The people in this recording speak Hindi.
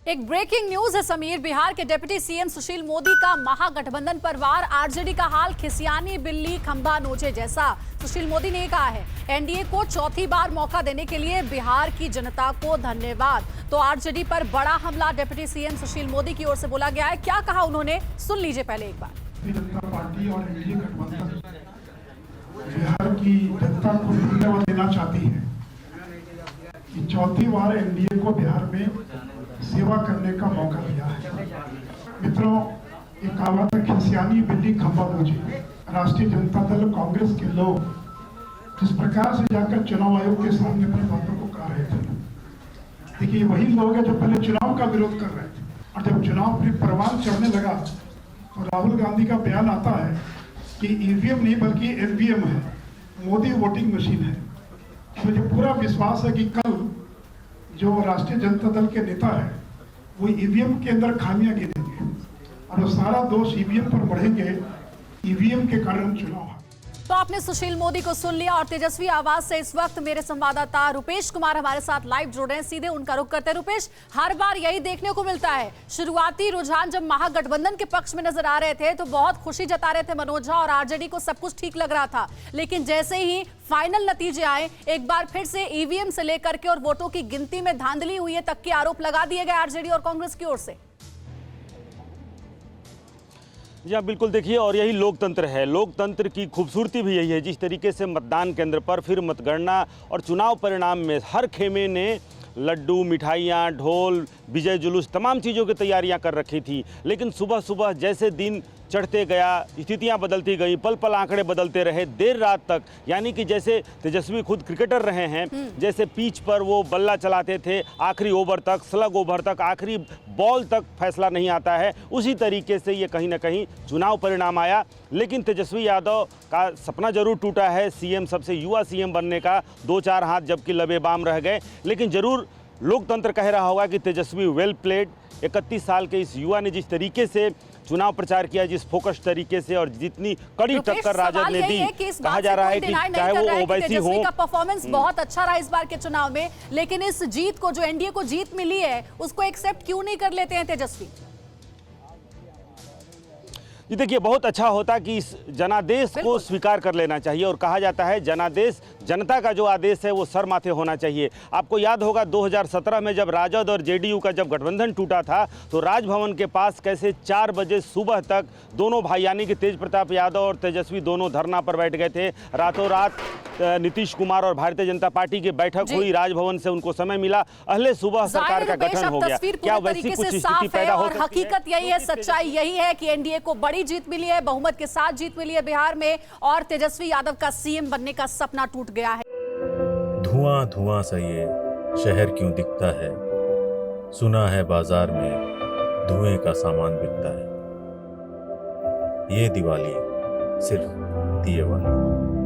एक ब्रेकिंग न्यूज है समीर। बिहार के डिप्टी सीएम सुशील मोदी का महागठबंधन पर वार। आरजेडी का हाल खिसियानी बिल्ली खंभा नोचे जैसा। सुशील मोदी ने कहा है एनडीए को चौथी बार मौका देने के लिए बिहार की जनता को धन्यवाद। तो आरजेडी पर बड़ा हमला डिप्टी सीएम सुशील मोदी की ओर से बोला गया है। क्या कहा उन्होंने, सुन लीजिए पहले एक बार। जनता पार्टी और एनडीए गठबंधन बिहार की जनता को धन्यवाद देना चाहती है कि चौथी बार एनडीए को बिहार में सेवा करने का मौका दिया है। मित्रों, ये कहावत है खिसियानी बिल्ली खंभा नोचे। राष्ट्रीय जनता दल कांग्रेस के लोग जिस प्रकार से जाकर चुनाव आयोग के सामने अपनी बातों को कह रहे थे, देखिए वही लोग हैं जो पहले चुनाव का विरोध कर रहे थे, और जब चुनाव फिर परवान चढ़ने लगा तो राहुल गांधी का बयान आता है कि ईवीएम नहीं बल्कि एवीएम है, मोदी वोटिंग मशीन है। मुझे पूरा विश्वास है कि कल जो राष्ट्रीय जनता दल के नेता है वो ईवीएम के अंदर खामियां गिनेंगे और वो सारा दोष ईवीएम पर बढ़ेंगे। ईवीएम के कारण चुनाव। तो आपने सुशील मोदी को सुन लिया और तेजस्वी आवाज से इस वक्त मेरे संवाददाता रुपेश कुमार हमारे साथ लाइव जुड़ रहे हैं। सीधे उनका रुख करते हैं। रुपेश, हर बार यही देखने को मिलता है, शुरुआती रुझान जब महागठबंधन के पक्ष में नजर आ रहे थे तो बहुत खुशी जता रहे थे मनोज झा और आरजेडी को सब कुछ ठीक लग रहा था, लेकिन जैसे ही फाइनल नतीजे आए एक बार फिर से ईवीएम से लेकर के और वोटों की गिनती में धांधली हुई है तक के आरोप लगा दिए गए आरजेडी और कांग्रेस की ओर से। जी हाँ, बिल्कुल। देखिए, और यही लोकतंत्र है। लोकतंत्र की खूबसूरती भी यही है, जिस तरीके से मतदान केंद्र पर फिर मतगणना और चुनाव परिणाम में हर खेमे ने लड्डू, मिठाइयाँ, ढोल, विजय जुलूस, तमाम चीज़ों की तैयारियां कर रखी थी। लेकिन सुबह सुबह जैसे दिन चढ़ते गया, स्थितियां बदलती गई, पल पल आंकड़े बदलते रहे, देर रात तक, यानी कि जैसे तेजस्वी खुद क्रिकेटर रहे हैं, जैसे पिच पर वो बल्ला चलाते थे, आखिरी ओवर तक, स्लग ओवर तक, आखिरी बॉल तक फैसला नहीं आता है, उसी तरीके से ये कहीं ना कहीं चुनाव परिणाम आया। लेकिन तेजस्वी यादव का सपना जरूर टूटा है सीएम, सबसे युवा सीएम बनने का। 2-4 हाथ जबकि लबेबाम रह गए, लेकिन जरूर लोकतंत्र कह रहा होगा कि तेजस्वी वेल प्लेड। 31 साल के इस युवा ने जिस तरीके से चुनाव प्रचार किया, जिस फोकस तरीके से और जितनी कड़ी टक्कर राजद ने दी, कहा जा रहा है कि चाहे वो ओवैसी हो। का परफॉर्मेंस बहुत अच्छा रहा इस बार के चुनाव में, लेकिन इस जीत को, जो एनडीए को जीत मिली है, उसको एक्सेप्ट क्यों नहीं कर लेते हैं तेजस्वी? जी देखिए, बहुत अच्छा होता कि इस जनादेश को स्वीकार कर लेना चाहिए, और कहा जाता है जनादेश, जनता का जो आदेश है वो सर माथे होना चाहिए। आपको याद होगा 2017 में जब राजद और जेडीयू का जब गठबंधन टूटा था तो राजभवन के पास कैसे 4 बजे सुबह तक दोनों भाई यानी कि तेज प्रताप यादव और तेजस्वी दोनों धरना पर बैठ गए थे। रातों रात नीतीश कुमार और भारतीय जनता पार्टी की बैठक हुई, राजभवन से उनको समय मिला, अहले सुबह सरकार का गठन हो गया। क्या वैसी कुछ स्थिति पैदा हो सकती है? हकीकत यही है, सच्चाई यही है कि एनडीए को बड़ी जीत मिली है, बहुमत के साथ जीत मिली है बिहार में, और तेजस्वी यादव का सीएम बनने का सपना टूट गया है। धुआं धुआं सा ये शहर क्यों दिखता है, सुना है बाजार में धुएं का सामान बिकता है, ये दिवाली सिर्फ दिए वाली।